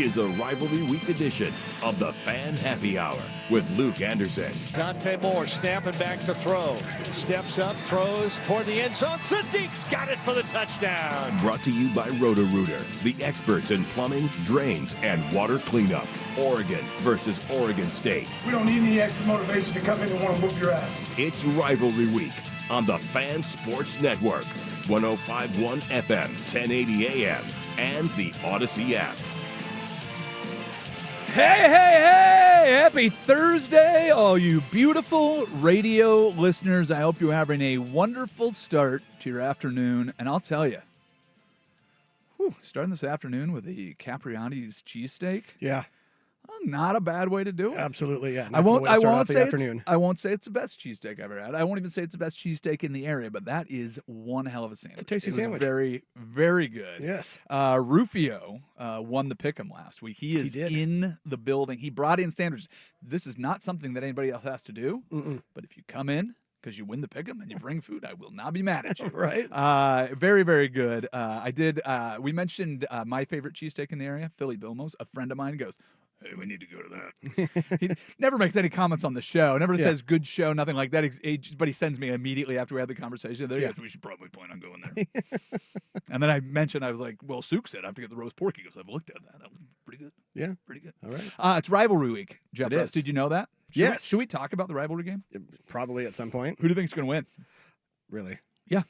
is a Rivalry Week edition of the Fan Happy Hour with Luke Anderson. Dante Moore snapping back to throw. Steps up, throws toward the end zone. Sadiq's got it for the touchdown. Brought to you by Roto-Rooter, the experts in plumbing, drains, and water cleanup. Oregon versus Oregon State. We don't need any extra motivation to come in and want to whoop your ass. It's Rivalry Week on the Fan Sports Network. 105.1 FM, 1080 AM, and the Odyssey app. Hey! Happy Thursday, all you beautiful radio listeners. I hope you're having a wonderful start to your afternoon. And I'll tell you, starting this afternoon with the Capriati's cheesesteak. Yeah. Not a bad way to do it. Absolutely, yeah. I won't say it's the best cheesesteak I've ever had. I won't even say it's the best cheesesteak in the area, but that is one hell of a sandwich. It's a tasty sandwich. Very, very good. Yes. Rufio won the Pick'em last week. He is in the building. He brought in standards. This is not something that anybody else has to do, but if you come in because you win the Pick'em and you bring food, I will not be mad at you. Right. Very, very good. We mentioned my favorite cheesesteak in the area, Philly Bilmo's. A friend of mine goes, hey, we need to go to that. He never makes any comments on the show. Never says good show, nothing like that. But he sends me immediately after we had the conversation. There he goes, we should probably plan on going there. And then I mentioned, I was like, well, Souk said I have to get the roast pork. He goes, I've looked at that. That was pretty good. Yeah. Pretty good. All right. It's Rivalry Week, Jeff. It is. Did you know that? Should we talk about the rivalry game? Probably at some point. Who do you think is going to win? Really? Yeah.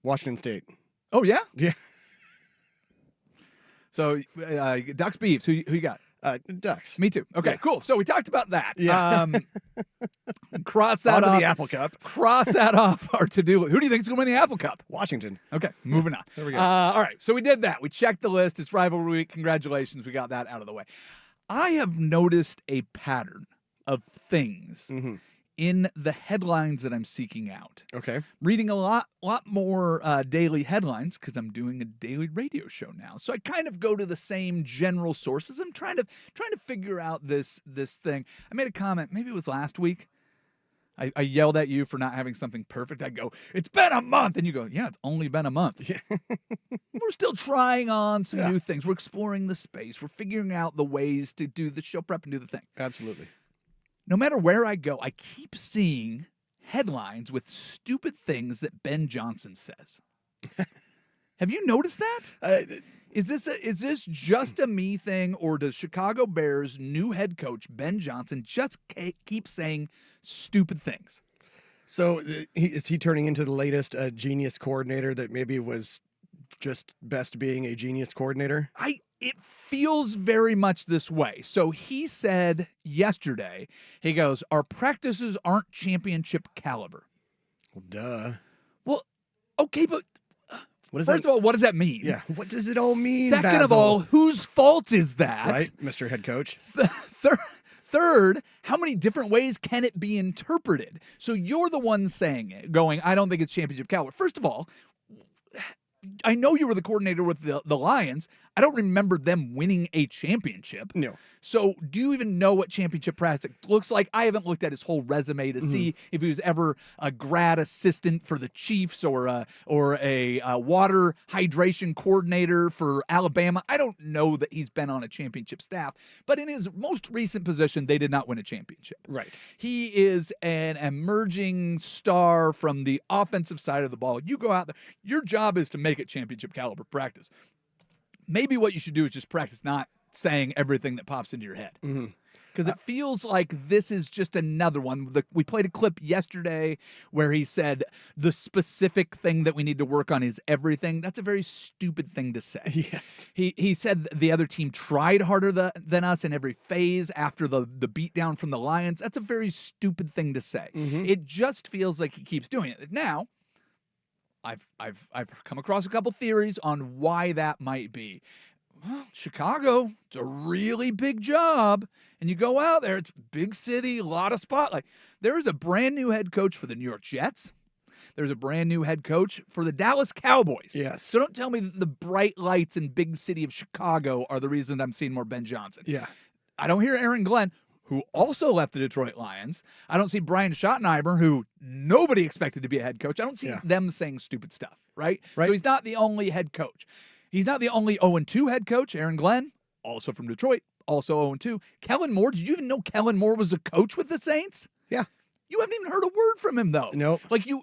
Washington State. Oh, yeah? Yeah. So, Ducks Beavs, who you got? Ducks. Me too. Okay, Yeah. Cool. So we talked about that. Yeah. Cross that off. off. The Apple Cup. Cross that off our to-do list. Who do you think is going to win the Apple Cup? Washington. Okay, moving on. There we go. All right, so we did that. We checked the list. It's Rivalry Week. Congratulations. We got that out of the way. I have noticed a pattern of things in the headlines that I'm seeking out. Okay. Reading a lot more daily headlines because I'm doing a daily radio show now. So I kind of go to the same general sources. I'm trying to figure out this thing. I made a comment, maybe it was last week. I yelled at you for not having something perfect. I go, it's been a month. And you go, yeah, it's only been a month. Yeah. We're still trying on some new things. We're exploring the space. We're figuring out the ways to do the show prep and do the thing. Absolutely. No matter where I go, I keep seeing headlines with stupid things that Ben Johnson says. Have you noticed that? Is this just a me thing, or does Chicago Bears' new head coach, Ben Johnson, just keep saying stupid things? So is he turning into the latest genius coordinator that maybe was just best being a genius coordinator? It feels very much this way. So he said yesterday, he goes, our practices aren't championship caliber. Well, duh. Well, okay, but First of all, what does that mean? Yeah, what does it all mean, Second Basil? of all, whose fault is that? Right, Mr. Head Coach? Third, how many different ways can it be interpreted? So you're the one saying it, going, I don't think it's championship caliber. First of all, I know you were the coordinator with the Lions. I don't remember them winning a championship. No. So do you even know what championship practice looks like? I haven't looked at his whole resume to see if he was ever a grad assistant for the Chiefs or a water hydration coordinator for Alabama. I don't know that he's been on a championship staff, but in his most recent position, they did not win a championship. Right. He is an emerging star from the offensive side of the ball. You go out there, your job is to make it championship caliber practice. Maybe what you should do is just practice not saying everything that pops into your head. Because it feels like this is just another one. We played a clip yesterday where he said the specific thing that we need to work on is everything. That's a very stupid thing to say. Yes. He said the other team tried harder than us in every phase after the beatdown from the Lions. That's a very stupid thing to say. It just feels like he keeps doing it. Now, I've come across a couple theories on why that might be. Well, Chicago, it's a really big job. And you go out there, it's big city, a lot of spotlight. There is a brand new head coach for the New York Jets. There's a brand new head coach for the Dallas Cowboys. Yes. So don't tell me that the bright lights in big city of Chicago are the reason I'm seeing more Ben Johnson. Yeah. I don't hear Aaron Glenn, who also left the Detroit Lions. I don't see Brian Schottenheimer, who nobody expected to be a head coach. I don't see them saying stupid stuff, right? So he's not the only head coach. He's not the only 0-2 head coach. Aaron Glenn, also from Detroit, also 0-2. Kellen Moore, did you even know Kellen Moore was a coach with the Saints? Yeah. You haven't even heard a word from him, though. Nope. Like, you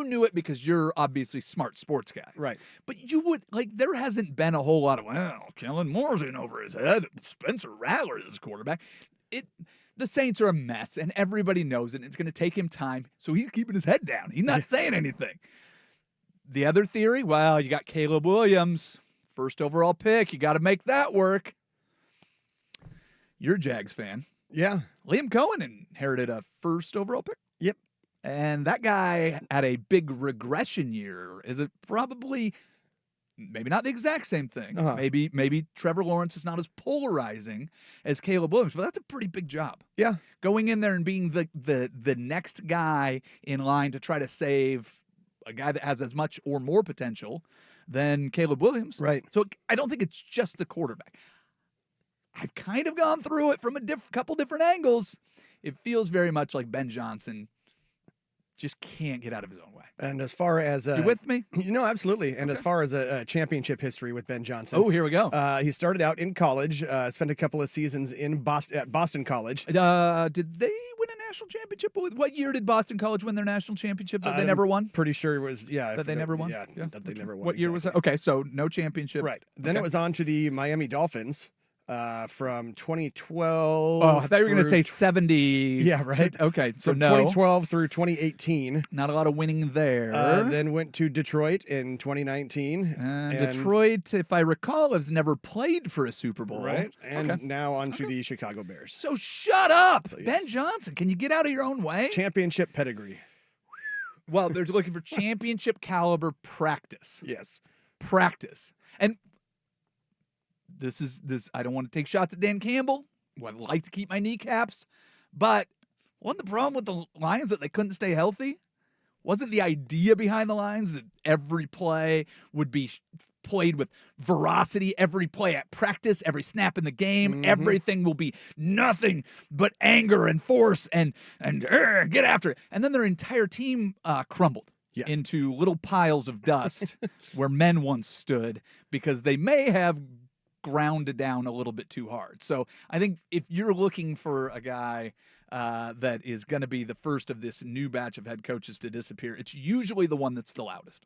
knew it because you're obviously smart sports guy. Right. But you would, like, there hasn't been a whole lot of, well, Kellen Moore's in over his head. Spencer Rattler is quarterback. The Saints are a mess, and everybody knows it. It's going to take him time, so he's keeping his head down. He's not saying anything. The other theory, well, you got Caleb Williams, first overall pick. You got to make that work. You're a Jags fan. Yeah. Liam Cohen inherited a first overall pick. Yep. And that guy had a big regression year. Is it probably maybe not the exact same thing? Uh-huh. Maybe Trevor Lawrence is not as polarizing as Caleb Williams, but that's a pretty big job. Yeah. Going in there and being the next guy in line to try to save a guy that has as much or more potential than Caleb Williams. Right. So I don't think it's just the quarterback. I've kind of gone through it from a couple different angles. It feels very much like Ben Johnson just can't get out of his own way. And as far as You with me? you know, absolutely. And as far as a championship history with Ben Johnson, Oh, here we go. he started out in college, spent a couple of seasons in Boston College. Did they win a national championship? What year did Boston College win their national championship that they never won? Pretty sure it was That they never won? Yeah, that they never won. What year was that? exactly. Okay, so no championship. Right. Then Okay. it was on to the Miami Dolphins from 2012. Oh, I thought you were going to through say 70. Yeah, right. Okay, so from no. 2012 through 2018. Not a lot of winning there. Then went to Detroit in 2019. And Detroit, if I recall, has never played for a Super Bowl. Right. And Okay. now on to the Chicago Bears. So shut up, So, yes. Ben Johnson. Can you get out of your own way? Championship pedigree. Well, they're looking for championship caliber practice. Yes. Practice. And this I don't want to take shots at Dan Campbell. I'd like to keep my kneecaps, but wasn't the problem with the Lions that they couldn't stay healthy? Wasn't the idea behind the Lions that every play would be played with veracity, every play at practice, every snap in the game, everything will be nothing but anger and force and get after it. And then their entire team crumbled. Yes. Into little piles of dust where men once stood because they may have ground down a little bit too hard. So I think if you're looking for a guy that is going to be the first of this new batch of head coaches to disappear, it's usually the one that's the loudest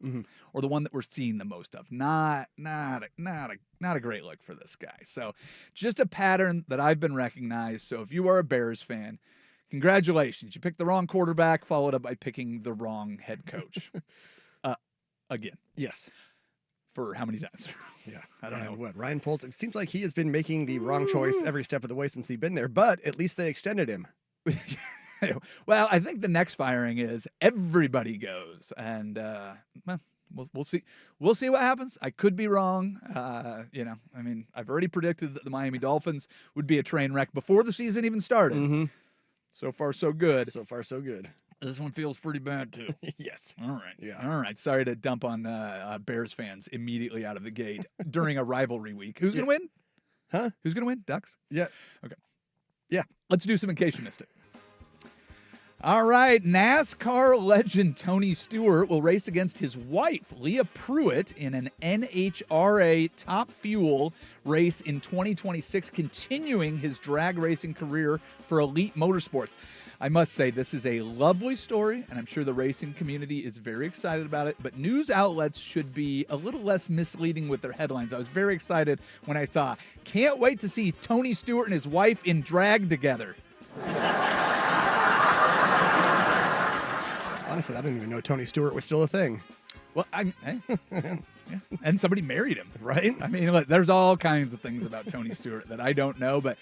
or the one that we're seeing the most of. Not a great look for this guy. So just a pattern that I've been recognized. So if you are a Bears fan, congratulations. You picked the wrong quarterback, followed up by picking the wrong head coach. Again. Yes. For how many times? Yeah. I don't know. What, Ryan Poles? It seems like he has been making the wrong choice every step of the way since he's been there, but at least they extended him. Well, I think the next firing is everybody goes, and we'll see. We'll see what happens. I could be wrong. I mean, I've already predicted that the Miami Dolphins would be a train wreck before the season even started. So far, so good. So far, so good. This one feels pretty bad too. Yes. All right. Yeah. All right. Sorry to dump on Bears fans immediately out of the gate during a rivalry week. Who's gonna win? Huh? Who's gonna win? Ducks. Yeah. Okay. Yeah. Let's do some in case you missed it. All right, NASCAR legend Tony Stewart will race against his wife, Leah Pruitt, in an NHRA Top Fuel race in 2026, continuing his drag racing career for Elite Motorsports. I must say, this is a lovely story, and I'm sure the racing community is very excited about it, but news outlets should be a little less misleading with their headlines. I was very excited when I saw, can't wait to see Tony Stewart and his wife in drag together. Honestly, I didn't even know Tony Stewart was still a thing. Well, yeah. And somebody married him. Right? I mean, look, there's all kinds of things about Tony Stewart that I don't know, but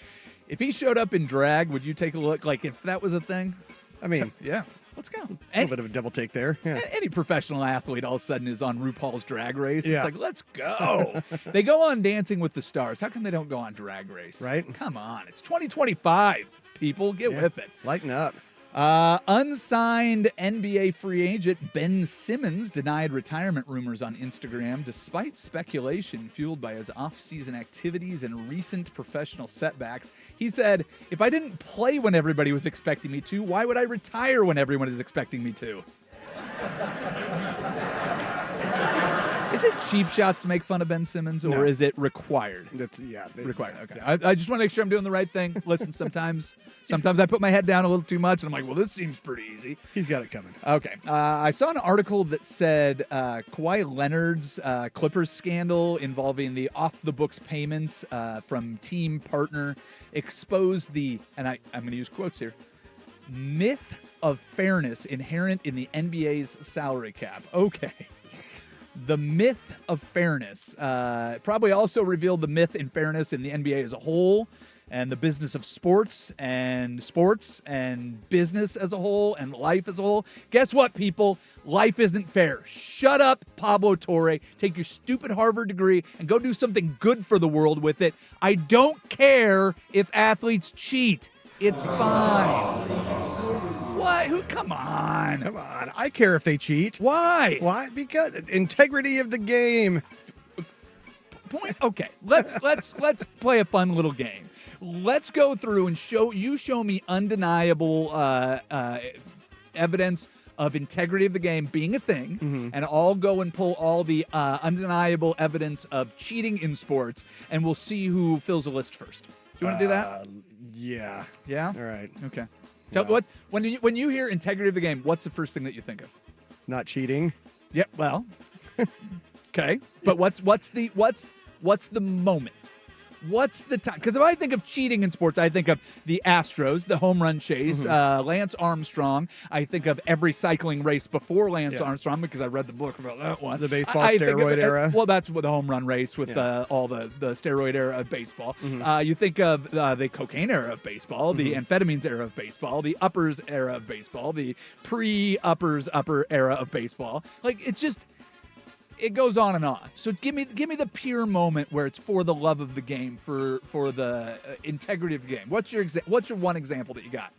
if he showed up in drag, would you take a look? Like, if that was a thing? I mean, Yeah, let's go. a little bit of a double take there. Yeah. Any professional athlete all of a sudden is on RuPaul's Drag Race. Yeah. It's like, let's go. They go on Dancing with the Stars. How come they don't go on Drag Race? Right. Come on. It's 2025. People, get with it. Lighten up. Unsigned NBA free agent Ben Simmons denied retirement rumors on Instagram despite speculation fueled by his off-season activities and recent professional setbacks. He said, if I didn't play when everybody was expecting me to, why would I retire when everyone is expecting me to? Is it cheap shots to make fun of Ben Simmons, or No. is it required? That's Required. Okay. yeah. I just want to make sure I'm doing the right thing. Listen, sometimes I put my head down a little too much, and I'm like, well, this seems pretty easy. He's got it coming. Okay. I saw an article that said Kawhi Leonard's Clippers scandal involving the off-the-books payments from team partner exposed the, and I'm going to use quotes here, myth of fairness inherent in the NBA's salary cap. Okay. The myth of fairness probably also revealed the myth in fairness in the NBA as a whole, and the business of sports and business as a whole and life as a whole. Guess what, people? Life isn't fair. Shut up, Pablo Torre. Take your stupid Harvard degree and go do something good for the world with it. I don't care if athletes cheat. It's fine. What? Who? Come on. Come on. I care if they cheat. Why? Why? Because integrity of the game. Point. Okay, let's play a fun little game. Let's go through and show me undeniable evidence of integrity of the game being a thing, and I'll go and pull all the undeniable evidence of cheating in sports, and we'll see who fills a list first. Do you want to do that? Yeah. Yeah. All right. Okay. Tell Well. when you hear integrity of the game, what's the first thing that you think of? Not cheating. Yeah. Well. Okay. But what's the moment? What's the time? Because if I think of cheating in sports, I think of the Astros, the home run chase, Lance Armstrong. I think of every cycling race before Lance Armstrong because I read the book about that one. The baseball I think of steroid era. Well, that's what the home run race with all the steroid era of baseball. You think of the cocaine era of baseball, the amphetamines era of baseball, the uppers era of baseball, the pre-uppers upper era of baseball. Like, it's just... It goes on and on. So give me the pure moment where it's for the love of the game, for the integrity of the game. What's your one example that you got?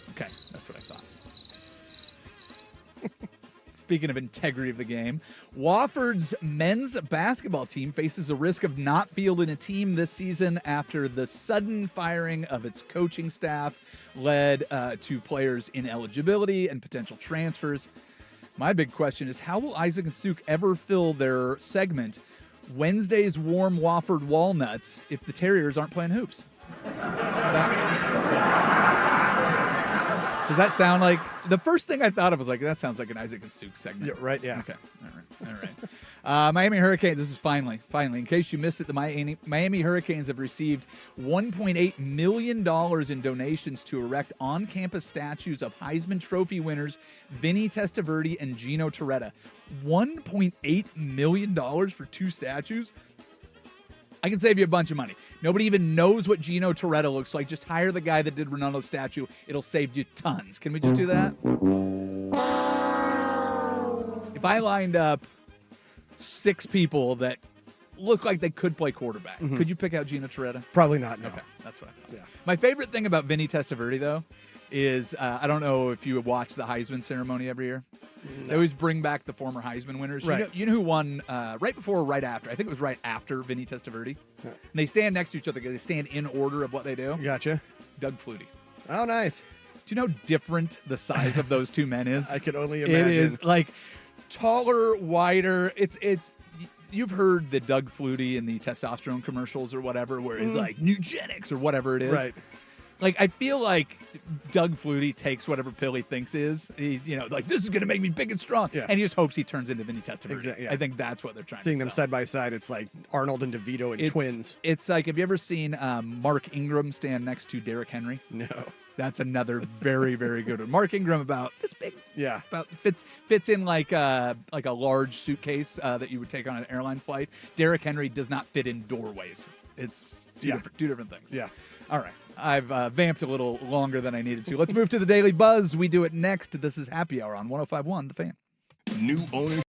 Okay, that's what I thought. Speaking of integrity of the game, Wofford's men's basketball team faces a risk of not fielding a team this season after the sudden firing of its coaching staff led to players' ineligibility and potential transfers. My big question is, how will Isaac and Suk ever fill their segment, Wednesday's Warm Wofford Walnuts, if the Terriers aren't playing hoops? Does that sound like... The first thing I thought of was like, that sounds like an Isaac and Suk segment. Yeah, right, yeah. Okay, all right. Miami Hurricanes, this is finally, in case you missed it, the Miami Hurricanes have received $1.8 million in donations to erect on-campus statues of Heisman Trophy winners Vinny Testaverde and Gino Torretta. $1.8 million for two statues? I can save you a bunch of money. Nobody even knows what Gino Torretta looks like. Just hire the guy that did Ronaldo's statue. It'll save you tons. Can we just do that? If I lined up 6 people that look like they could play quarterback, could you pick out Gino Torretta? Probably not, no. Okay, that's what I thought. Yeah. My favorite thing about Vinny Testaverde, though, is I don't know if you watch the Heisman ceremony every year. They always bring back the former Heisman winners. Right. You know who won right before or right after? I think it was right after Vinny Testaverde. Yeah. And they stand next to each other. They stand in order of what they do. Gotcha. Doug Flutie. Oh, nice. Do you know how different the size of those two men is? I could only imagine. It is like taller, wider. It's you've heard the Doug Flutie and the testosterone commercials or whatever, where it's like Nugenics or whatever it is. Right. Like, I feel like Doug Flutie takes whatever pill he thinks is. He's, like, this is going to make me big and strong. Yeah. And he just hopes he turns into Vinny Testaverde. Exactly, yeah. I think that's what they're trying Seeing to them sell. side by side, it's like Arnold and DeVito and twins. It's like, have you ever seen Mark Ingram stand next to Derrick Henry? No. That's another very, very good one. Mark Ingram about this big. Yeah. About fits in like a large suitcase that you would take on an airline flight. Derrick Henry does not fit in doorways. It's two different things. Yeah. All right. I've vamped a little longer than I needed to. Let's move to the Daily Buzz. We do it next. This is Happy Hour on 105.1 The Fan. New owners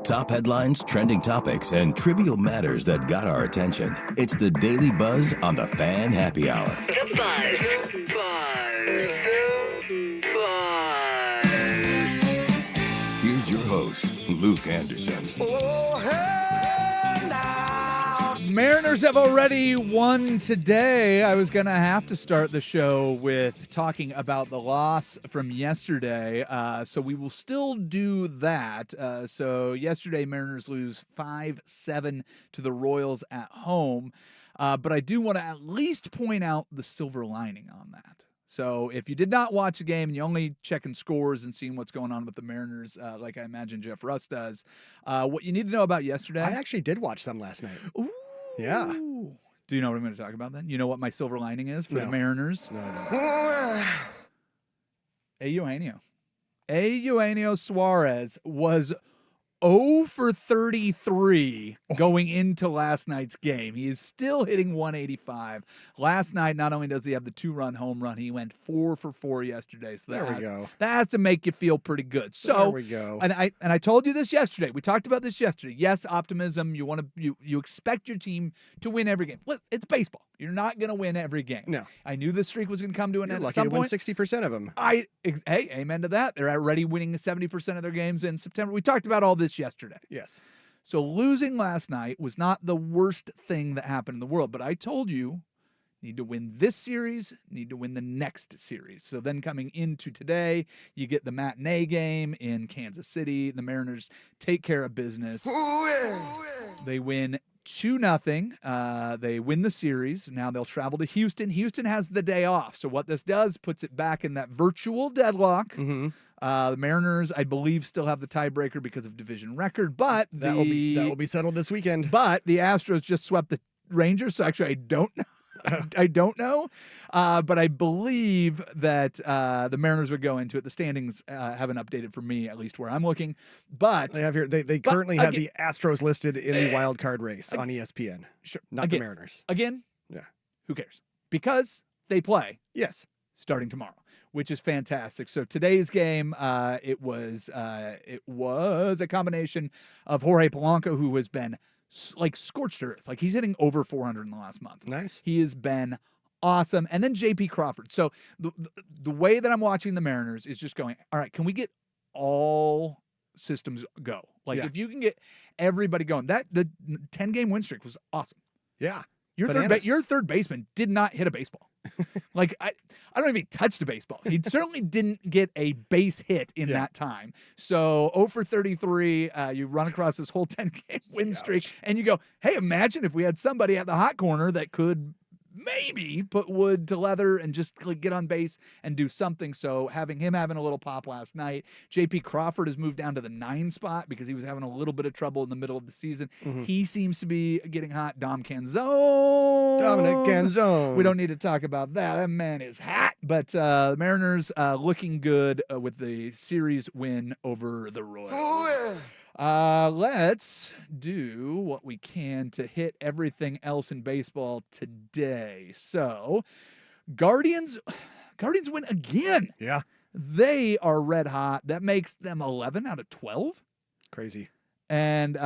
Top headlines, trending topics, and trivial matters that got our attention. It's the Daily Buzz on the Fan Happy Hour. The Buzz. Here's your host, Luke Anderson. Mariners have already won today. I was going to have to start the show with talking about the loss from yesterday, so we will still do that. So yesterday, Mariners lose 5-7 to the Royals at home, but I do want to at least point out the silver lining on that. So if you did not watch the game and you're only checking scores and seeing what's going on with the Mariners, like I imagine Jeff Russ does, what you need to know about yesterday. I actually did watch some last night. Ooh. Yeah. Do you know what I'm going to talk about then? You know what my silver lining is for the Mariners? No, I don't. Eugenio Suarez was 0 for 33 going into last night's game. He is still hitting 185. Last night, not only does he have the 2-run home run, he went 4 for 4 yesterday. So There we go. That has to make you feel pretty good. So There we go. And I told you this yesterday. We talked about this yesterday. Yes, optimism. You expect your team to win every game. Look, it's baseball. You're not going to win every game. No. I knew this streak was going to come to an You're end at lucky some to win point. 60% of them. Hey, amen to that. They're already winning 70% of their games in September. We talked about all this yesterday. Yes. So losing last night was not the worst thing that happened in the world, but I told you, need to win this series, need to win the next series. So then coming into today, you get the matinee game in Kansas City. The Mariners take care of business. They win 2-0. They win the series. Now they'll travel to Houston. Houston has the day off. So what this does, puts it back in that virtual deadlock. Mm-hmm. The Mariners, I believe, still have the tiebreaker because of division record, but That will be settled this weekend. But the Astros just swept the Rangers, so actually I don't know. I don't know, but I believe that the Mariners would go into it. The standings haven't updated for me, at least where I'm looking. But They have here. They currently have the Astros listed in the wild card race on ESPN. Sure, Not the Mariners. Again, Yeah. Who cares? Because they play Yes. starting tomorrow, which is fantastic. So today's game, it was a combination of Jorge Polanco, who has been like scorched earth. Like he's hitting over 400 in the last month. Nice. He has been awesome. And then JP Crawford. So the way that I'm watching the Mariners is just going, all right, can we get all systems go? Like if you can get everybody going, the 10-game win streak was awesome. Yeah. Your third baseman did not hit a baseball. Like I don't even touch the baseball. He certainly didn't get a base hit in that time. So 0 for 33, you run across this whole 10-game win streak, and you go, hey, imagine if we had somebody at the hot corner that could maybe put wood to leather and just like get on base and do something. So having a little pop last night. JP Crawford has moved down to the 9 spot because he was having a little bit of trouble in the middle of the season. Mm-hmm. He seems to be getting hot. Dominic Canzone. We don't need to talk about that. That man is hot. But the Mariners looking good with the series win over the Royals. Let's do what we can to hit everything else in baseball today. So, Guardians win again. Yeah. They are red hot. That makes them 11 out of 12. Crazy. And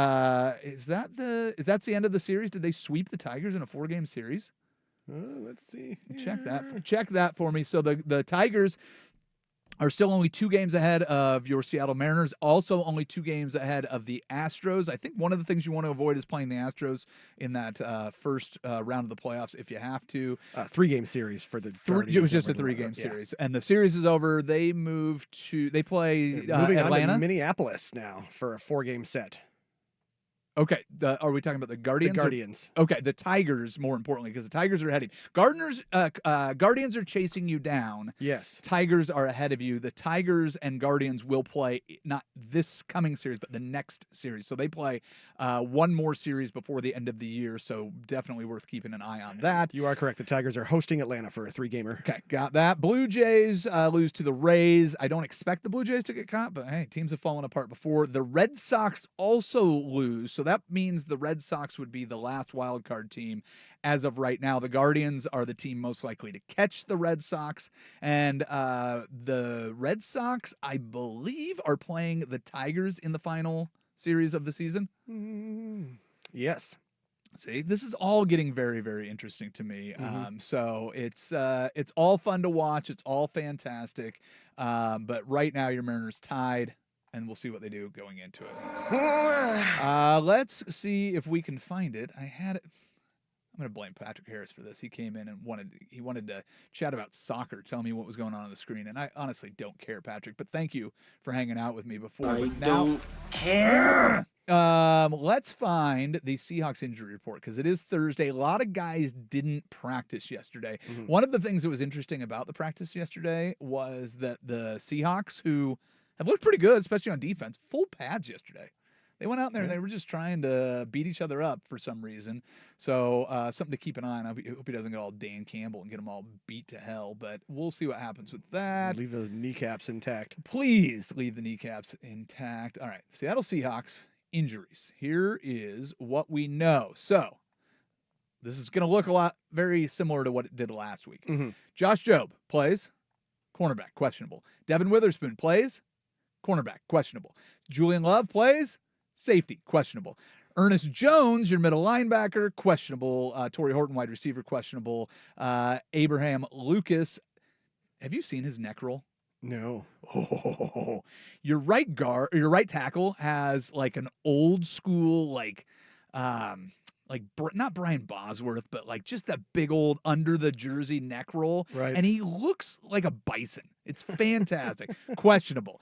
is that's the end of the series? Did they sweep the Tigers in a 4-game series? Let's see. Check that for me. So the Tigers are still only 2 games ahead of your Seattle Mariners, also only 2 games ahead of the Astros. I think one of the things you want to avoid is playing the Astros in that first round of the playoffs if you have to. 3-game series for the Guardians. It was just a 3-game series. And the series is over. They play moving Atlanta. on to Minneapolis now for a 4-game set. Okay, are we talking about the Guardians? The Guardians. Okay, the Tigers, more importantly, because the Tigers are ahead of you. Guardians are chasing you down. Yes. Tigers are ahead of you. The Tigers and Guardians will play not this coming series, but the next series. So they play one more series before the end of the year, so definitely worth keeping an eye on that. You are correct. The Tigers are hosting Atlanta for a 3-gamer. Okay, got that. Blue Jays lose to the Rays. I don't expect the Blue Jays to get caught, but hey, teams have fallen apart before. The Red Sox also lose, so that means the Red Sox would be the last wild card team as of right now. The Guardians are the team most likely to catch the Red Sox, and the Red Sox, I believe, are playing the Tigers in the final series of the season? Yes. See, this is all getting very, very interesting to me. So it's all fun to watch. It's all fantastic. But right now, your Mariners tied, and we'll see what they do going into it. Let's see if we can find it. I had it. I'm going to blame Patrick Harris for this. He came in and wanted to chat about soccer, tell me what was going on the screen. And I honestly don't care, Patrick, but thank you for hanging out with me before. I don't care. Let's find the Seahawks injury report because it is Thursday. A lot of guys didn't practice yesterday. One of the things that was interesting about the practice yesterday was that the Seahawks, who have looked pretty good, especially on defense, full pads yesterday. They went out there and they were just trying to beat each other up for some reason. So something to keep an eye on. I hope he doesn't get all Dan Campbell and get them all beat to hell, but we'll see what happens with that. Leave those kneecaps intact. Please leave the kneecaps intact. All right, Seattle Seahawks injuries. Here is what we know. So this is going to look very similar to what it did last week. Josh Jobe plays, cornerback, questionable. Devin Witherspoon plays, cornerback, questionable. Julian Love plays, safety, questionable. Ernest Jones, your middle linebacker, questionable. Torrey Horton, wide receiver, questionable. Abraham Lucas. Have you seen his neck roll? No. Oh, your right tackle has like an old school, not Brian Bosworth, but like just that big old under the jersey neck roll. Right. And he looks like a bison. It's fantastic. Questionable.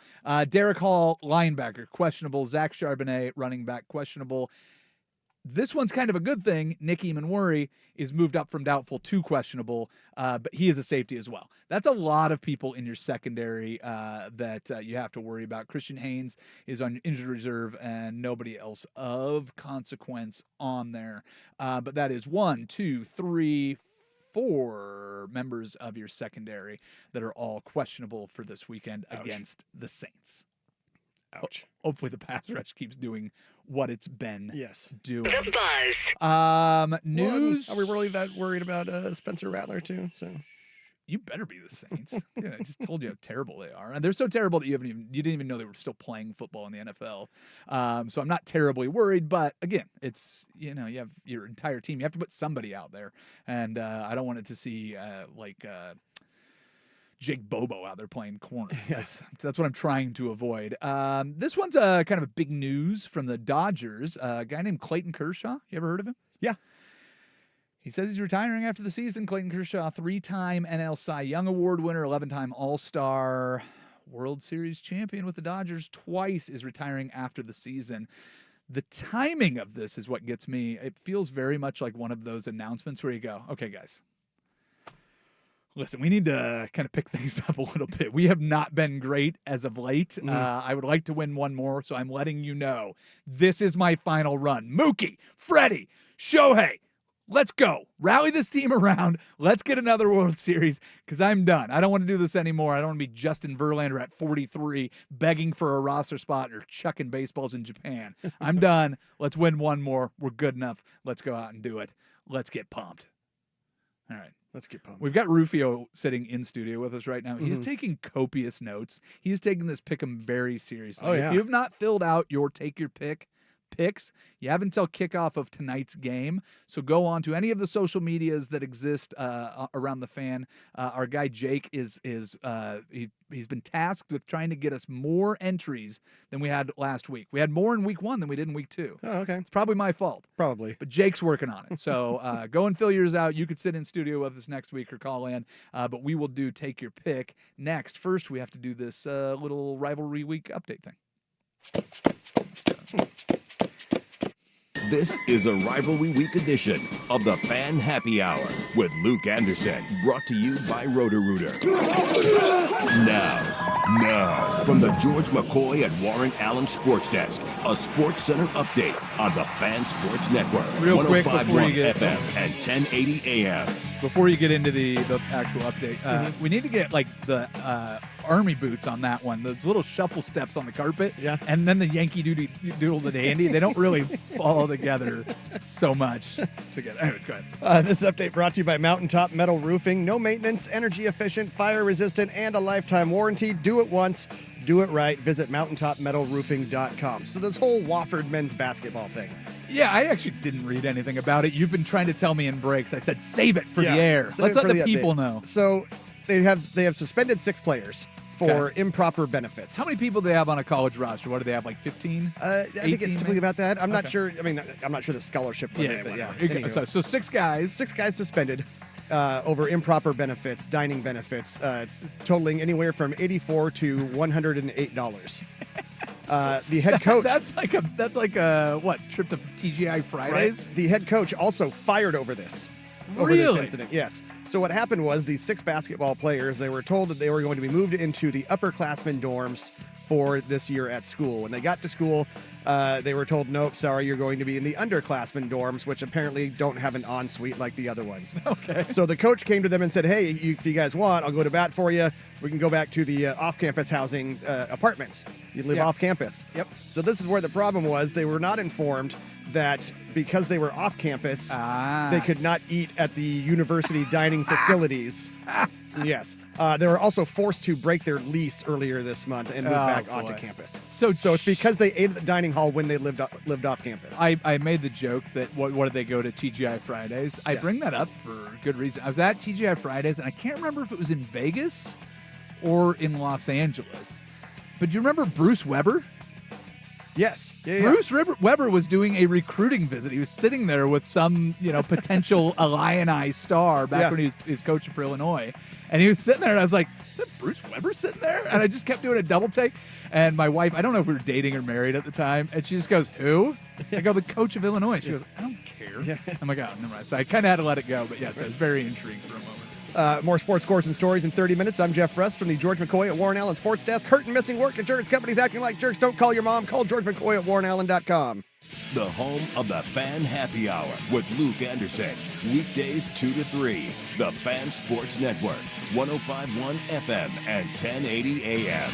Derek Hall, linebacker, questionable. Zach Charbonnet, running back, questionable. This one's kind of a good thing. Nick Eamon-Worry is moved up from doubtful to questionable, but he is a safety as well. That's a lot of people in your secondary that you have to worry about. Christian Haynes is on injured reserve and nobody else of consequence on there. But that is 1, 2, 3, 4 members of your secondary that are all questionable for this weekend against the Saints. Ouch. Hopefully the pass rush keeps doing what it's been doing. The Buzz. News. Are we really that worried about Spencer Rattler too? So you better be the Saints. Dude, I just told you how terrible they are, and they're so terrible that you didn't even know they were still playing football in the NFL. So I'm not terribly worried, but again, it's you have your entire team. You have to put somebody out there, and I don't want it to see Jake Bobo out there playing corner. Yes. That's what I'm trying to avoid. This one's kind of a big news from the Dodgers. A guy named Clayton Kershaw. You ever heard of him? Yeah. He says he's retiring after the season. Clayton Kershaw, 3-time NL Cy Young Award winner, 11-time All-Star, World Series champion with the Dodgers twice, is retiring after the season. The timing of this is what gets me. It feels very much like one of those announcements where you go, okay, guys, listen, we need to kind of pick things up a little bit. We have not been great as of late. I would like to win one more, so I'm letting you know this is my final run. Mookie, Freddie, Shohei, let's go. Rally this team around. Let's get another World Series because I'm done. I don't want to do this anymore. I don't want to be Justin Verlander at 43 begging for a roster spot or chucking baseballs in Japan. I'm done. Let's win one more. We're good enough. Let's go out and do it. Let's get pumped. All right. Let's get pumped. We've got Rufio sitting in studio with us right now. He's taking copious notes. He's taking this pick'em very seriously. Oh, yeah. If you have not filled out your take your pick picks, you have until kickoff of tonight's game. So go on to any of the social medias that exist around the fan. Our guy Jake he's been tasked with trying to get us more entries than we had last week. We had more in week 1 than we did in week 2. Oh, okay. It's probably my fault. Probably. But Jake's working on it. So go and fill yours out. You could sit in studio with us next week or call in. But we will do take your pick next. First, we have to do this little rivalry week update thing. This is a Rivalry Week edition of the Fan Happy Hour with Luke Anderson, brought to you by Roto-Rooter. Now, from the George McCoy and Warren Allen Sports Desk, a Sports Center update on the Fan Sports Network, Real quick 105.1 FM and 1080 AM. Before you get into the actual update, we need to get like the army boots on that one. Those little shuffle steps on the carpet, and then the Yankee Doodle the Dandy. They don't really fall together so much together. Anyway, go ahead. This update brought to you by Mountaintop Metal Roofing. No maintenance, energy efficient, fire resistant, and a lifetime warranty. Do it once. do it right. Visit mountaintopmetalroofing.com. So this whole Wofford men's basketball thing. Yeah, I actually didn't read anything about it. You've been trying to tell me in breaks. I said save it for Yeah, the air. save Let's it let for the the people update. know. So they have suspended 6 players for improper benefits. How many people do they have on a college roster? What do they have, like 15? I think 18 it's typically maybe? about that. I'm not Okay. sure. I mean, I'm not sure the scholarship limit, but yeah. Okay, Anywho. so 6 guys. 6 guys suspended over improper benefits, dining benefits, totaling anywhere from $84 to $108. The head coach. That's like a what, trip to TGI Fridays? Right? The head coach also fired over this. Over this Really? incident, yes. So what happened was these 6 basketball players, they were told that they were going to be moved into the upperclassmen dorms for this year at school. When they got to school, they were told, nope, sorry, you're going to be in the underclassmen dorms, which apparently don't have an ensuite like the other ones. Okay. So the coach came to them and said, hey, if you guys want, I'll go to bat for you. We can go back to the off-campus housing apartments. You live Yeah. off campus. Yep. So this is where the problem was. They were not informed that because they were off campus, they could not eat at the university dining facilities. Yes. They were also forced to break their lease earlier this month and move back onto boy. campus. So it's because they ate at the dining hall when they lived off campus. I made the joke that what did they go to TGI Fridays? I bring that up for good reason. I was at TGI Fridays, and I can't remember if it was in Vegas or in Los Angeles. But do you remember Bruce Weber? Yes. Yeah, Bruce Weber was doing a recruiting visit. He was sitting there with some, potential Illini star back when he was coaching for Illinois. And he was sitting there, and I was like, is that Bruce Weber sitting there? And I just kept doing a double take. And my wife, I don't know if we were dating or married at the time, and she just goes, who? I go, the coach of Illinois. She goes, I don't care. Yeah. I'm like, oh, never mind. So I kind of had to let it go. But yeah, so I was very intrigued for a moment. More sports scores and stories in 30 minutes. I'm Jeff Brust from the George McCoy at Warren Allen Sports Desk. Hurting missing work, insurance companies acting like jerks. Don't call your mom. Call George McCoy at warrenallen.com. The home of the Fan Happy Hour with Luke Anderson. Weekdays 2 to 3. The Fan Sports Network. 105.1 FM and 1080 AM.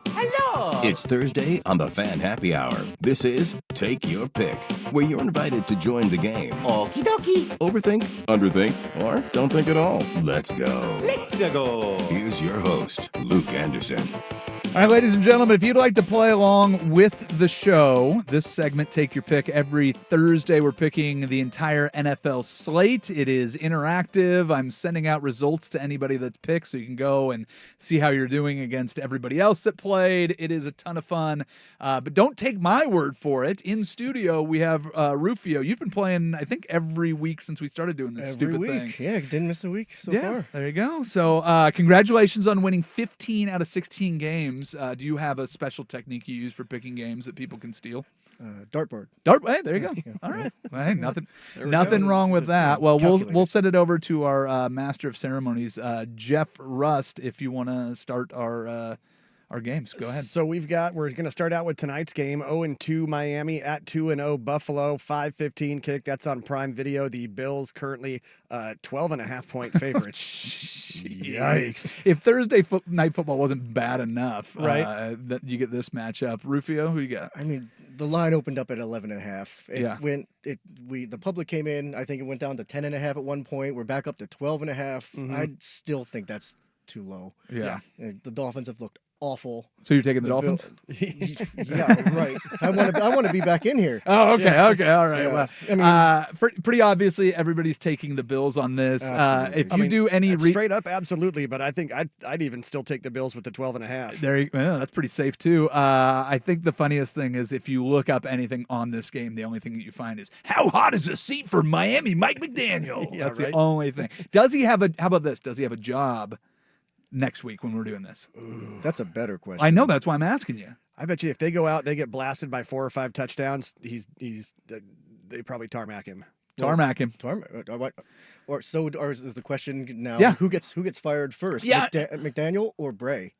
Hello. It's Thursday on the Fan Happy Hour. This is Take Your Pick, where you're invited to join the game. Okie dokie. Overthink, underthink, or don't think at all. Let's go. Let's go. Here's your host, Luke Anderson. All right, ladies and gentlemen, if you'd like to play along with the show, this segment, Take Your Pick, every Thursday we're picking the entire NFL slate. It is interactive. I'm sending out results to anybody that's picked so you can go and see how you're doing against everybody else that played. It is a ton of fun, but don't take my word for it. In studio, we have Rufio. You've been playing, I think, every week since we started doing this stupid thing. Every week, yeah, didn't miss a week so far. There you go. So congratulations on winning 15 out of 16 games. Do you have a special technique you use for picking games that people can steal? Dartboard. Hey, there you go. All right. Well, hey, nothing wrong with that. Well, we'll send it over to our master of ceremonies, Jeff Rust, if you want to start our games. Go ahead. So we're going to start out with tonight's game, 0-2 Miami at 2-0 Buffalo, 5:15 kick. That's on Prime Video. The Bills currently 12.5-point favorites. Yikes. If Thursday night football wasn't bad enough, right, that you get this matchup. Rufio, who you got? I mean, the line opened up at 11.5. The public came in. I think it went down to 10.5 at one point. We're back up to 12.5. Mm-hmm. I still think that's too low. Yeah. The Dolphins have looked awful. So you're taking the Dolphins? Yeah, right. I want to be back in here. Oh, okay, yeah. Okay, all right. Yeah. Well, I mean, pretty obviously, everybody's taking the Bills on this. If you do any straight up, absolutely. But I think I'd even still take the Bills with the 12.5. That's pretty safe too. I think the funniest thing is if you look up anything on this game, the only thing that you find is how hot is the seat for Miami Mike McDaniel. Yeah, That's right. the only thing. Does he have how about this? Does he have a job next week when we're doing this? Ooh, that's a better question. I know, that's why I'm asking you. I bet you if they go out, they get blasted by 4 or 5 touchdowns. They probably tarmac him. Tarmac him. Or is the question now? Yeah. Who gets fired first? Yeah. McDaniel or Bray?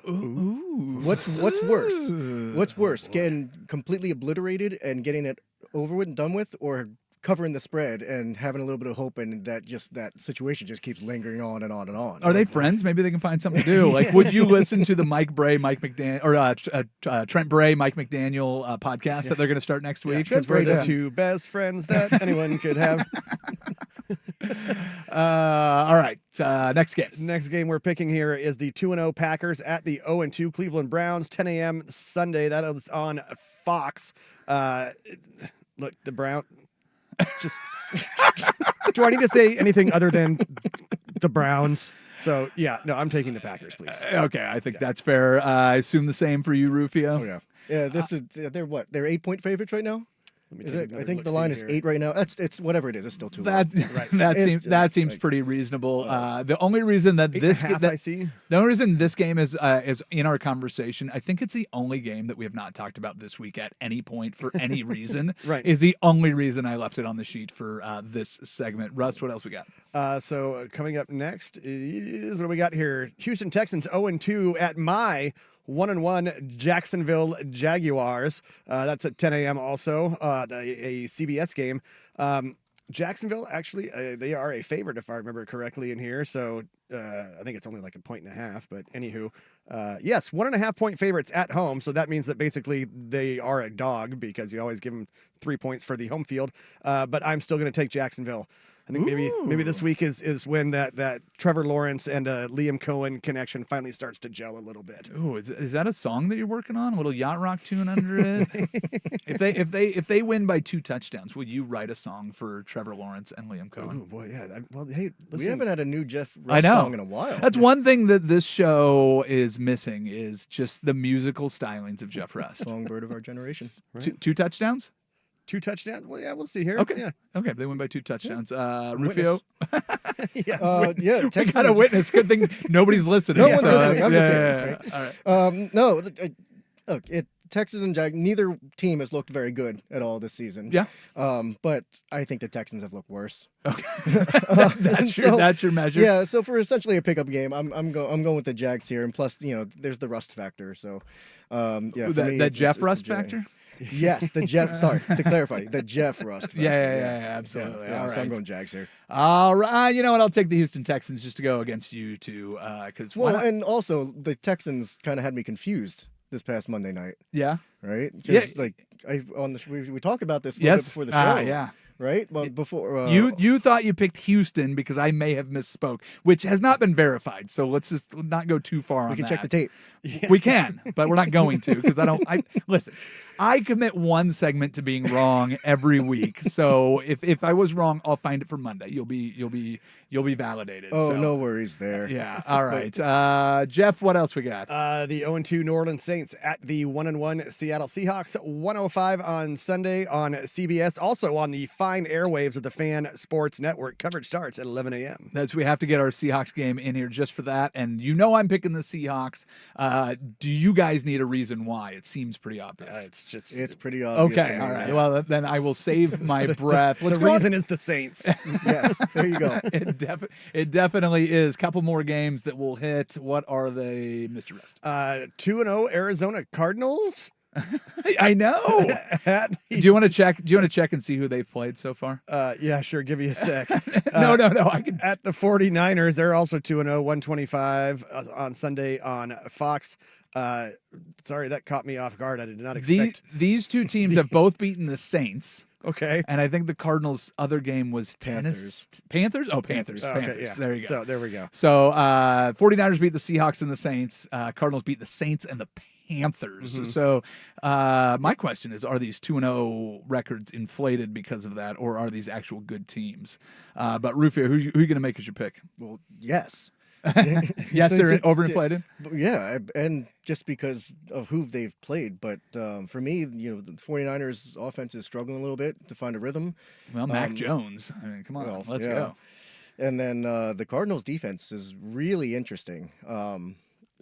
Ooh. What's worse? What's worse? Getting completely obliterated and getting it over with and done with, or covering the spread and having a little bit of hope, and that situation just keeps lingering on and on and on. Are they friends? Maybe they can find something to do. Like, would you listen to the Mike Bray, Mike McDaniel, or Trent Bray, Mike McDaniel podcast that they're going to start next week? Because we're the two best friends that anyone could have. All right. Next game. Next game we're picking here is the 2-0 Packers at the 0-2 Cleveland Browns, 10 a.m. Sunday. That is on Fox. Look, the Browns. Do I need to say anything other than the Browns? So, I'm taking the Packers, please. Okay, I think that's fair. I assume the same for you, Rufio. Oh, yeah. Yeah, this is they're what? They're 8-point favorites right now? Is it? I think the line is 8 right now. It's whatever it is. It's still too low. That seems pretty reasonable. The only reason that the only reason this game is in our conversation, I think it's the only game that we have not talked about this week at any point for any reason. Right. Is the only reason I left it on the sheet for this segment. Russ, what else we got? So coming up next is what do we got here? Houston Texans 0-2 at my 1-1 Jacksonville Jaguars. That's at 10 a.m. also, a CBS game. Jacksonville, actually, they are a favorite, if I remember correctly, in here. So I think it's only like 1.5. But anywho, yes, 1.5-point favorites at home. So that means that basically they are a dog because you always give them 3 points for the home field. But I'm still going to take Jacksonville. I think maybe this week is when that Trevor Lawrence and Liam Cohen connection finally starts to gel a little bit. Ooh, is that a song that you're working on? A little yacht rock tune under it? If they win by 2 touchdowns, will you write a song for Trevor Lawrence and Liam Cohen? Oh boy, yeah. Well, hey, listen. We haven't had a new Jeff Russ song in a while. That's one thing that this show is missing is just the musical stylings of Jeff Rust. Songbird of our generation. Right. 2 touchdowns? 2 touchdowns? Well, yeah, we'll see here. Okay. Yeah. Okay, they win by 2 touchdowns. Rufio? Yeah. We got a witness. Good thing nobody's listening. No one's listening. I'm just saying. Right? All right. No, look, Texas and neither team has looked very good at all this season. Yeah. But I think the Texans have looked worse. Okay. That's your measure. Yeah. So for essentially a pickup game, I'm going with the Jags here, and plus there's the rust factor. So that Jeff Rust factor. Yes, the Jeff. Sorry, to clarify, the Jeff Rust. Yeah, factor, absolutely. Yeah, All so I'm right. going Jags here. All right. You know what? I'll take the Houston Texans just to go against you two. Because Well, and also the Texans kind of had me confused this past Monday night, yeah. right? Yeah. Because we talked about this a little bit Yes. before the show. Yeah. Right. Well, before You thought you picked Houston because I may have misspoke, which has not been verified. So let's just not go too far on we can that. check the tape. We can, but we're not going to because listen. I commit one segment to being wrong every week. So if I was wrong, I'll find it for Monday. You'll be validated. Oh, so. no worries there. Yeah. All right. Jeff, what else we got? The 0-2 New Orleans Saints at the 1-1 Seattle Seahawks. 105 on Sunday on CBS. Also on the fine airwaves of the Fan Sports Network. Coverage starts at 11 a.m. We have to get our Seahawks game in here just for that. And you know I'm picking the Seahawks. Do you guys need a reason why? It seems pretty obvious. It's pretty obvious. Okay. to me, All right. yeah. Well, then I will save my breath. Let's The go reason is the Saints. Yes, there you go. It definitely is. Couple more games that will hit. What are they, Mr. Rest? 2-0 Arizona Cardinals. I know. At Do you want to check? Do you want to check and see who they've played so far? yeah, sure. Give me a sec. No. I can. At the 49ers, they're also 2-0, 125 on Sunday on Fox. Sorry, that caught me off guard. I did not expect. These two teams have both beaten the Saints. Okay. And I think the Cardinals' other game was Panthers? Oh, Panthers. Okay, Panthers. yeah. There you go. So there we go. So 49ers beat the Seahawks and the Saints. Cardinals beat the Saints and the Panthers. Mm-hmm. So my question is, are these 2-0 records inflated because of that, or are these actual good teams? But Rufio, who you going to make as your pick? Well, yes. Yes, they're overinflated? Yeah, and just because of who they've played. But for me, the 49ers offense is struggling a little bit to find a rhythm. Well, Mac Jones. I mean, come on, let's go. And then the Cardinals defense is really interesting.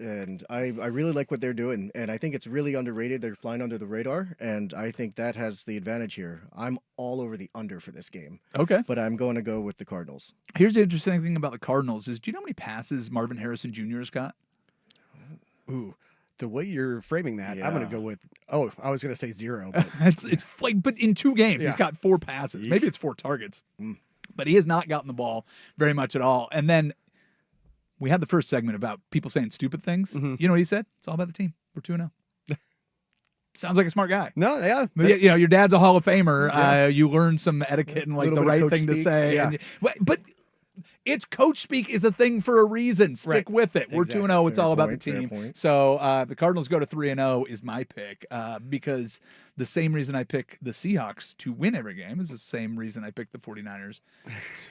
And I really like what they're doing. And I think it's really underrated. They're flying under the radar. And I think that has the advantage here. I'm all over the under for this game. Okay. But I'm going to go with the Cardinals. Here's the interesting thing about the Cardinals is, do you know how many passes Marvin Harrison Jr. has got? Ooh, the way you're framing that, I'm going to go with. Oh, I was going to say 0. But it's like, but in 2 games, Yeah. he's got 4 passes. Maybe it's 4 targets. But he has not gotten the ball very much at all. And then we had the first segment about people saying stupid things. Mm-hmm. You know what he said? It's all about the team. We're 2-0. Sounds like a smart guy. no, yeah. But, your dad's a Hall of Famer. You learn some etiquette and like Little the bit of right coach thing to speak. say. Yeah. But it's coach speak is a thing for a reason. Stick Right. with it. We're Exactly. 2-0. It's Fair all about the point, fair team. point. So the Cardinals go to 3-0 is my pick because the same reason I pick the Seahawks to win every game is the same reason I pick the 49ers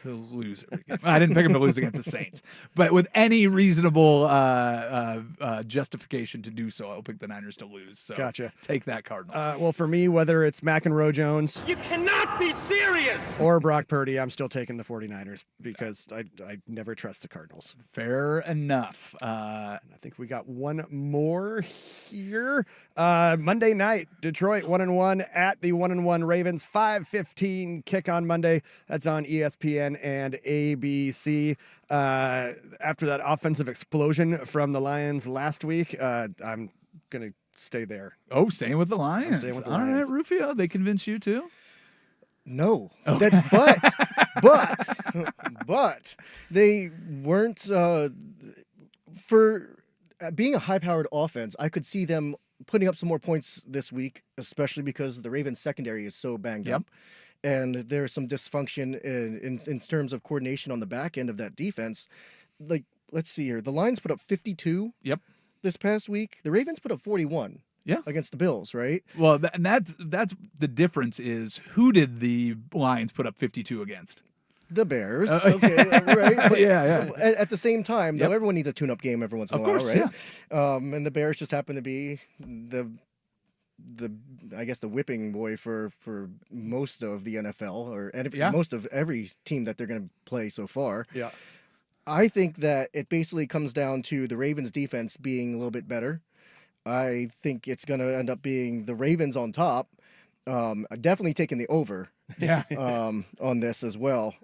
to lose every game. I didn't pick them to lose against the Saints, but with any reasonable justification to do so, I'll pick the Niners to lose. So Gotcha. Take that, Cardinals. Well, for me, whether it's McEnroe Jones You cannot be serious! or Brock Purdy, I'm still taking the 49ers because I never trust the Cardinals. Fair enough. I think we got one more here. Monday night, Detroit 1-1 at the 1-1 Ravens. 5:15 kick on Monday. That's on ESPN and ABC. After that offensive explosion from the Lions last week, I'm gonna stay there. Oh, staying with the Lions. staying with the All right, Lions. Rufio. They convince you too? No, Oh. but they weren't for being a high-powered offense. I could see them putting up some more points this week, especially because the Ravens secondary is so banged up, and there's some dysfunction in terms of coordination on the back end of that defense. Like, let's see here, the Lions put up 52. Yep. This past week, the Ravens put up 41. Yeah. Against the Bills, right? Well, and that's the difference is who did the Lions put up 52 against? The Bears. Okay, right. But, Yeah. So at the same time, though, everyone needs a tune-up game every once in a while, course, right? And the Bears just happen to be the I guess the whipping boy for most of the NFL or most of every team that they're going to play so far. Yeah. I think that it basically comes down to the Ravens defense being a little bit better. I think it's going to end up being the Ravens on top. Definitely taking the over Yeah. on this as well.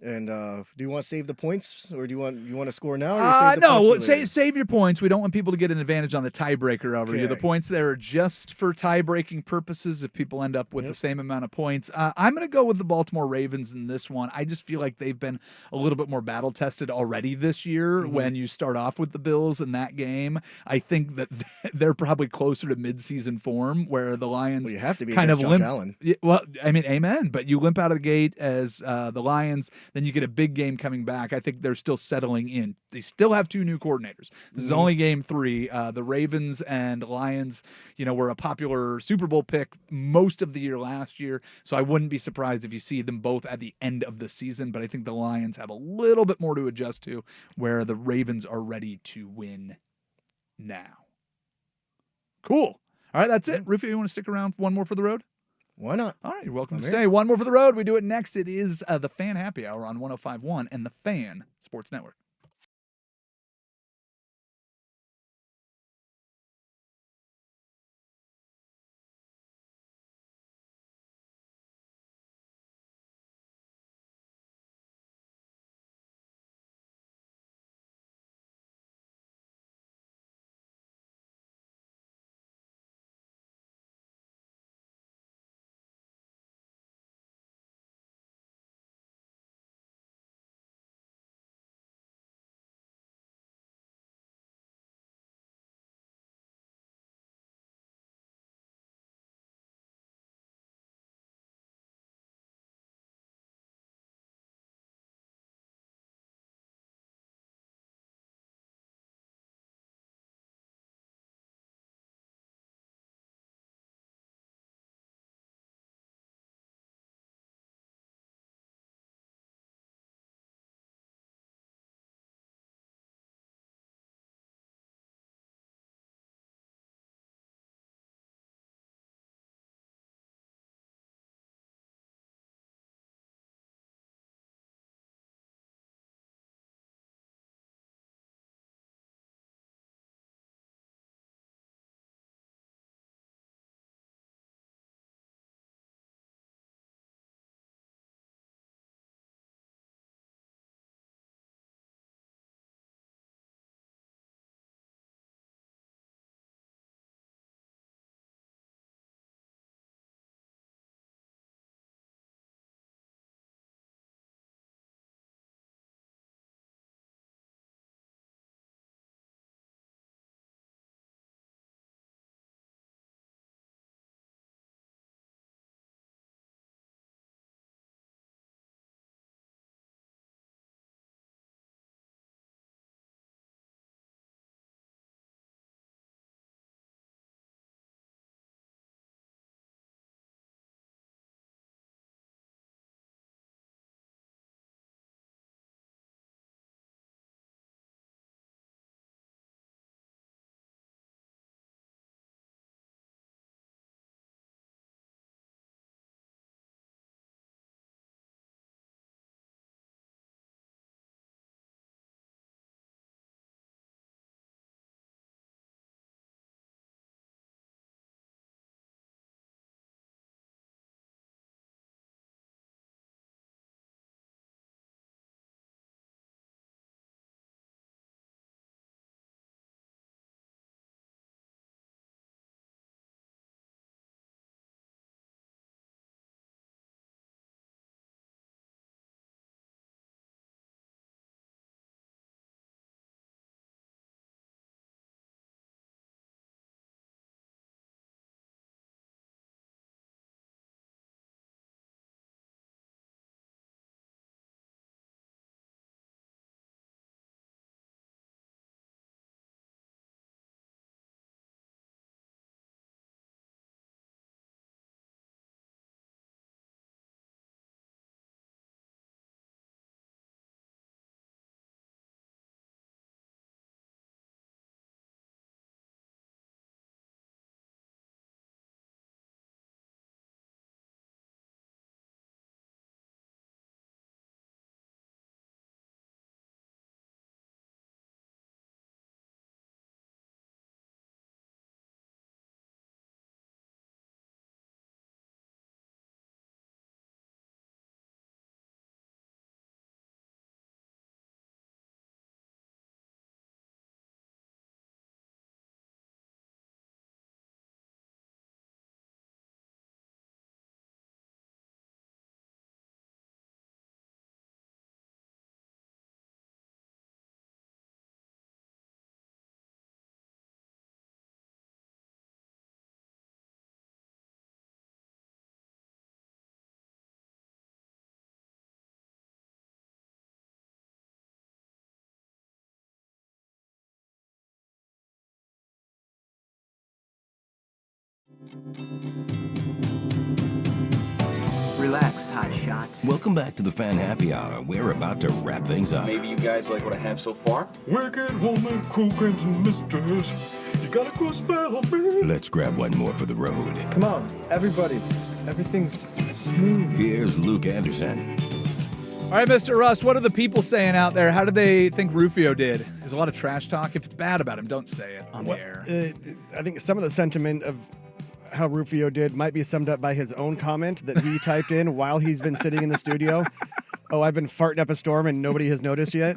And do you want to save the points, or do you want to score now? Or you save the No, points for later? save your points. We don't want people to get an advantage on the tiebreaker over you. The Okay. points there are just for tie-breaking purposes if people end up with the same amount of points. I'm going to go with the Baltimore Ravens in this one. I just feel like they've been a little bit more battle-tested already this year when you start off with the Bills in that game. I think that they're probably closer to mid-season form where the Lions Well, you have to be kind of against Josh limp. Allen. Yeah, well, I mean, amen. But you limp out of the gate as the Lions, then you get a big game coming back. I think they're still settling in. They still have two new coordinators. This is only game 3. The Ravens and Lions, were a popular Super Bowl pick most of the year last year. So I wouldn't be surprised if you see them both at the end of the season. But I think the Lions have a little bit more to adjust to, where the Ravens are ready to win now. Cool. All right, that's it. Rufio, you want to stick around one more for the road? Why not? All right, you're welcome I'm to here. stay. One more for the road. We do it next. It is the Fan Happy Hour on 105.1 and the Fan Sports Network. Relax, hot shot. Welcome back to the Fan Happy Hour. We're about to wrap things up. Maybe you guys like what I have so far? Wicked woman, cool creams and misters. You gotta go spell on me. Let's grab one more for the road. Come on, everybody. Everything's smooth. Here's Luke Anderson. All right, Mr. Rust, what are the people saying out there? How did they think Rufio did? There's a lot of trash talk. If it's bad about him, don't say it on the air. I think some of the sentiment of how Rufio did might be summed up by his own comment that he typed in while he's been sitting in the studio. Oh, I've been farting up a storm and nobody has noticed yet.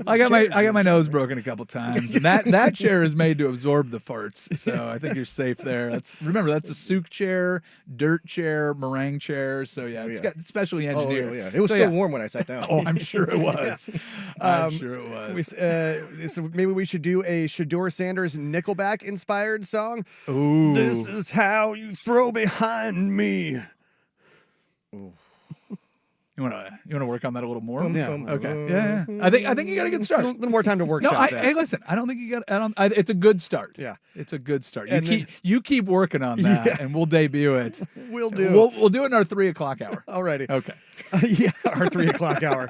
I got my nose broken a couple times, and that chair is made to absorb the farts. So I think you're safe there. Remember that's a souk chair, dirt chair, meringue chair. So yeah, it's specially engineered. Oh yeah, it was still warm when I sat down. Oh, I'm sure it was. I'm sure it was. So maybe we should do a Shedeur Sanders Nickelback inspired song. Ooh, This is how you throw behind me. You wanna work on that a little more? Yeah. Okay. Yeah. I think you got a good start. A little more time to No, workshop that. hey, listen. I don't think you got. It's a good start. Yeah. It's a good start. And You keep working on that, and we'll debut it. We'll do. We'll do it in our 3 o'clock hour. Alrighty. Okay. Yeah, our 3 o'clock hour.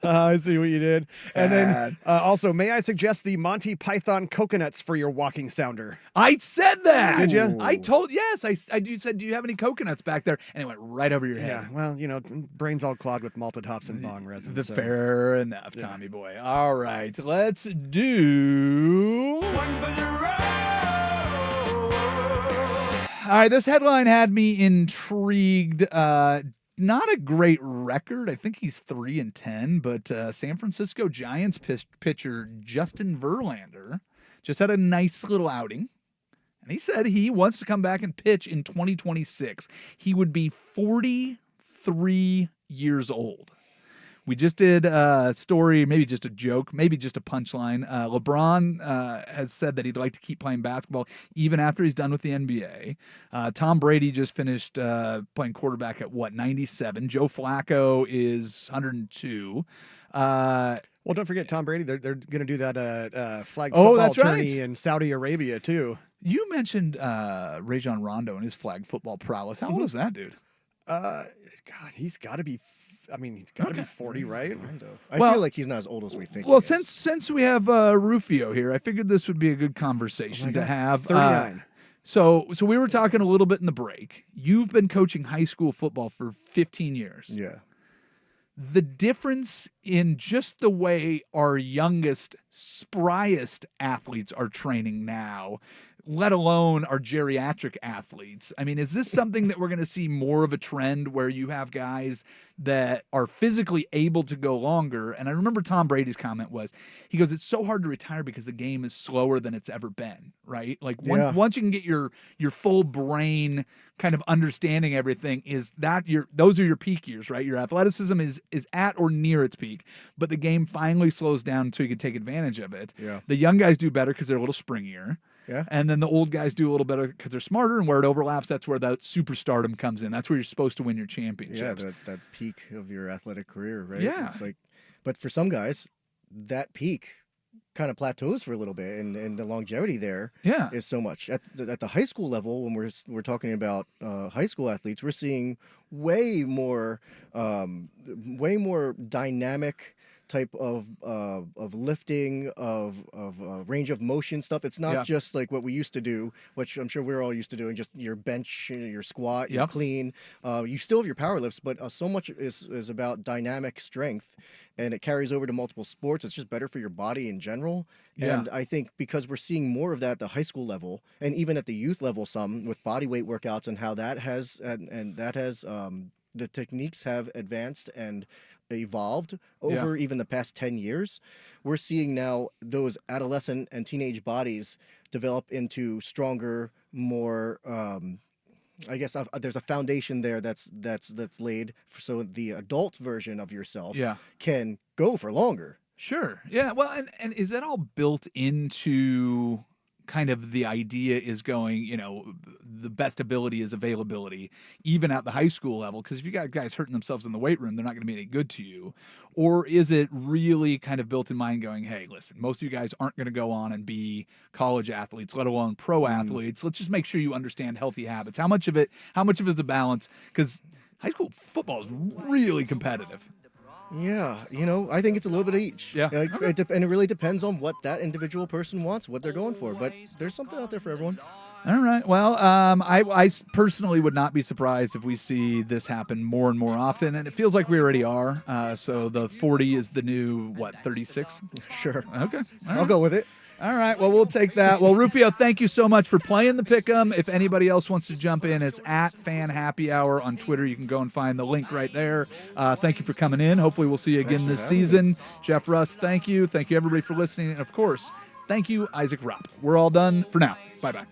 I see what you did. And then also, may I suggest the Monty Python coconuts for your walking sounder? I said that. Did ya? Yes. I do said. Do you have any coconuts back there? And it went right over your head. Yeah. Well, brain's all clogged with malted hops and bong resin. Fair enough, Tommy boy. All right, let's do. All right, this headline had me intrigued. Not a great record. I think he's 3-10, but San Francisco Giants pitcher Justin Verlander just had a nice little outing. And he said he wants to come back and pitch in 2026. He would be 43 years old. We just did a story, maybe just a joke, maybe just a punchline. LeBron has said that he'd like to keep playing basketball even after he's done with the NBA. Tom Brady just finished playing quarterback at 97. Joe Flacco is 102. Well, don't forget Tom Brady. They're going to do that flag football tourney in Saudi Arabia too. You mentioned Rajon Rondo and his flag football prowess. How old is that dude? God, he's got to be. He's got to be 40, right? I feel like he's not as old as we think. Well, he is. since we have Rufio here, I figured this would be a good conversation to have. 39. So we were talking a little bit in the break. You've been coaching high school football for 15 years. Yeah. The difference in just the way our youngest, spryest athletes are training now, let alone our geriatric athletes. I mean, is this something that we're going to see more of a trend where you have guys that are physically able to go longer? And I remember Tom Brady's comment was, he goes, it's so hard to retire because the game is slower than it's ever been, right? Like once you can get your full brain kind of understanding everything, those are your peak years, right? Your athleticism is at or near its peak, but the game finally slows down until you can take advantage of it. Yeah. The young guys do better because they're a little springier. Yeah. And then the old guys do a little better because they're smarter, and where it overlaps, that's where that superstardom comes in. That's where you're supposed to win your championships. Yeah, that peak of your athletic career, right? Yeah. It's like, but for some guys, that peak kind of plateaus for a little bit, and the longevity there is so much. At the high school level, when we're talking about high school athletes, we're seeing way more dynamic type of lifting, of range of motion stuff. It's not just like what we used to do, which I'm sure we're all used to doing, just your bench, your squat, your clean. You still have your power lifts, but so much is about dynamic strength, and it carries over to multiple sports. It's just better for your body in general. Yeah. And I think because we're seeing more of that at the high school level, and even at the youth level, some with body weight workouts, and how that has the techniques have advanced and evolved over even the past 10 years. We're seeing now those adolescent and teenage bodies develop into stronger, more there's a foundation there that's laid so the adult version of yourself can go for longer. Sure. Yeah. Well, and is that all built into kind of the idea is going, the best ability is availability, even at the high school level, because if you got guys hurting themselves in the weight room, they're not going to be any good to you? Or is it really kind of built in mind going, hey, listen, most of you guys aren't going to go on and be college athletes, let alone pro athletes. Let's just make sure you understand healthy habits. How much of it is a balance? Because high school football is really competitive. Yeah, I think it's a little bit of each. Yeah. And it really depends on what that individual person wants, what they're going for. But there's something out there for everyone. All right. Well, I personally would not be surprised if we see this happen more and more often, and it feels like we already are. So the 40 is the new, 36? Sure. Okay. I'll go with it. All right. Well, we'll take that. Well, Rufio, thank you so much for playing the Pick'em. If anybody else wants to jump in, it's at Fan Happy Hour on Twitter. You can go and find the link right there. Thank you for coming in. Hopefully we'll see you again this season. Jeff Russ, thank you. Thank you, everybody, for listening. And, of course, thank you, Isaac Rupp. We're all done for now. Bye-bye.